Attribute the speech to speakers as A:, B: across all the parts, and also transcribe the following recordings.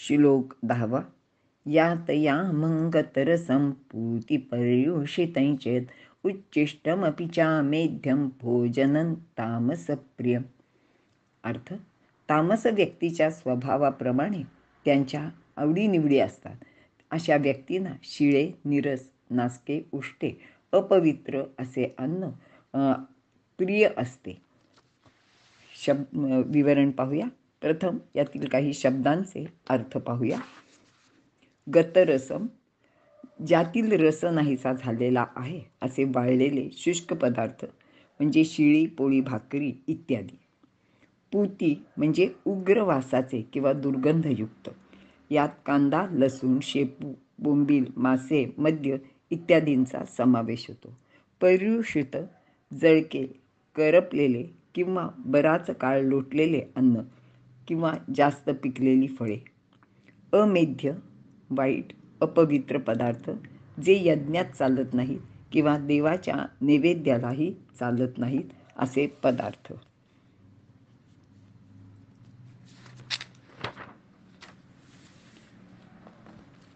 A: श्लोक 10. यात यामंगतरसं पूतिपर्युषितञ्चेत् उच्चिष्टमपि चामेध्यं भोजनं तामसप्रियम्. अर्थ, तामस व्यक्तीच्या स्वभावाप्रमाणे त्यांच्या आवडीनिवडी असतात. अशा व्यक्तींना शिळे, निरस, नासके, उष्टे, अपवित्र असे अन्न प्रिय असते. विवरण पाहूया. प्रथम यातील काही शब्दांचे अर्थ पाहूया. गतरसम, ज्यातील रस नाहीसा झालेला आहे असे वाळलेले शुष्क पदार्थ म्हणजे शिळी, पोळी, भाकरी इत्यादी. पूती म्हणजे उग्र वासाचे किंवा दुर्गंधयुक्त. यात कांदा, लसूण, शेपू, बोंबील, मासे, मद्य इत्यादींचा समावेश होतो. पर्युषित, जळके, करपलेले किंवा बराच काळ लोटलेले अन्न किंवा जास्त पिकलेली फळे. अमेध्य, वाईट, अपवित्र पदार्थ जे यज्ञात चालत नाहीत किंवा देवाच्या नैवेद्यालाही चालत नाहीत असे पदार्थ.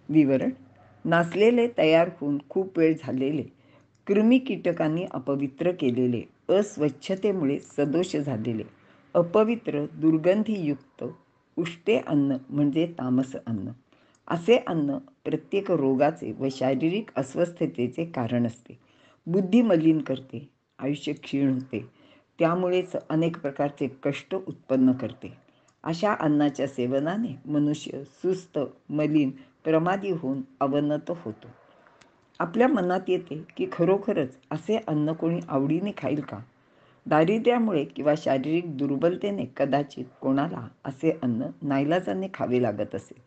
A: विवरण. नासलेले, तयार होऊन खूप वेळ झालेले, कृमी कीटकांनी अपवित्र केलेले, अस्वच्छतेमुळे सदोष झालेले, अपवित्र, दुर्गंधीयुक्त, उष्टे अन्न म्हणजे तामस अन्न. असे अन्न प्रत्येक रोगाचे व शारीरिक अस्वस्थतेचे कारण असते. बुद्धी मलिन करते, आयुष्य क्षीण होते, त्यामुळेच अनेक प्रकारचे कष्ट उत्पन्न करते. अशा अन्नाच्या सेवनाने मनुष्य सुस्त, मलिन, प्रमादी होऊन अवनत होतो. आपल्या मनात येते की खरोखरच असे अन्न कोणी आवडीने खाईल का? दारिद्र्यामुळे किंवा शारीरिक दुर्बलतेने कदाचित कोणाला असे अन्न नाईलाजाने खावे लागत असेल.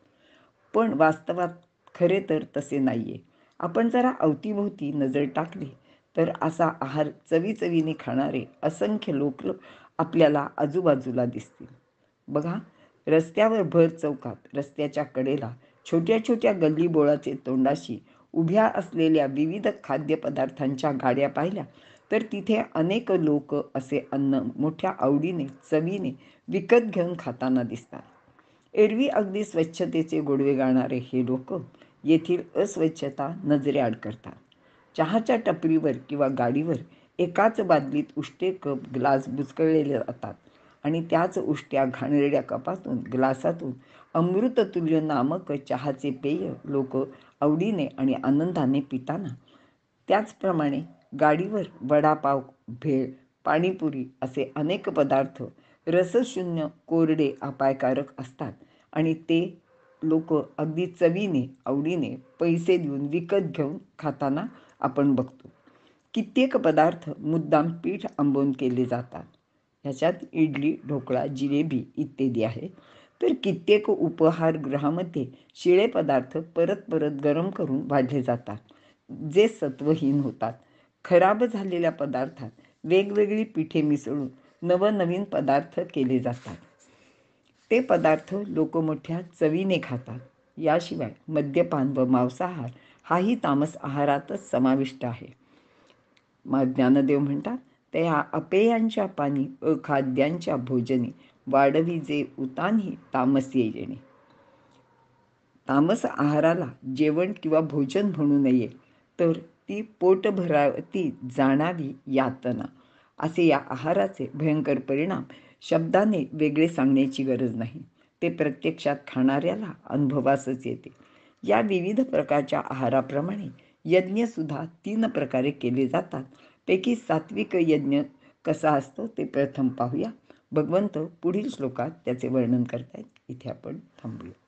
A: पण वास्तवात खरे तर तसे नाहीये. आपण जरा अवतीभोवती नजर टाकली तर असा आहार चवीचवीने खाणारे असंख्य लोक आपल्याला आजूबाजूला दिसतील. बघा, रस्त्यावर भर चौकात, रस्त्याच्या कडेला, छोट्या छोट्या गल्लीबोळाचे तोंडाशी उभ्या असलेल्या विविध खाद्यपदार्थांच्या गाड्या पाहिल्या तर तिथे अनेक लोक असे अन्न मोठ्या आवडीने, चवीने विकत घेऊन खाताना दिसतात. एरवी अगदी स्वच्छतेचे गोडवे गाणारे हे लोक येथील अस्वच्छता नजरेआड करतात. चहाच्या टपरीवर किंवा गाडीवर एकाच बादलीत उष्टे कप, ग्लास बुचकळलेले जातात आणि त्याच उष्ट्या घाणेरड्या कपातून, ग्लासातून अमृततुल्य नामक चहाचे पेय लोक आवडीने आणि आनंदाने पिताना, त्याचप्रमाणे गाडीवर वडापाव, भेळ, पाणीपुरी असे अनेक पदार्थ रसशून्य, कोरडे, अपायकारक असतात आणि ते लोक अगदी चवीने, आवडीने पैसे देऊन विकत घेऊन खाताना आपण बघतो. कित्येक पदार्थ मुद्दाम पीठ आंबवून केले जातात. ह्याच्यात इडली, ढोकळा, जिलेबी इत्यादी आहे. तर कित्येक उपहारगृहामध्ये शिळे पदार्थ परत परत गरम करून वाढले जातात, जे सत्वहीन होतात. खराब झालेल्या पदार्थात वेगवेगळी पीठे मिसळून नवनवीन पदार्थ केले जातात. ते पदार्थ लोक मोठ्या चवीने खातात. याशिवाय मद्यपान व मांसाहार हाही तामस आहारातच समाविष्ट आहे. ज्ञानदेव म्हणतात, त्या अपेयांच्या पाणी, अखाद्यांच्या भोजनी, वाढवी जे उतानी तामस येणे. तामस आहाराला जेवण किंवा भोजन म्हणू नये, तर ती पोटभरावती जाणावी यातना असे या आहाराचे भयंकर परिणाम शब्दाने वेगळे सांगण्याची गरज नाही. ते प्रत्यक्षात खाणाऱ्याला अनुभवासच येते. या विविध प्रकारच्या आहाराप्रमाणे यज्ञसुद्धा 3 प्रकारे केले जातात. पैकी सात्विक यज्ञ कसा असतो ते प्रथम पाहूया. भगवंत पुढील श्लोकात त्याचे वर्णन करतायत. इथे आपण थांबूया.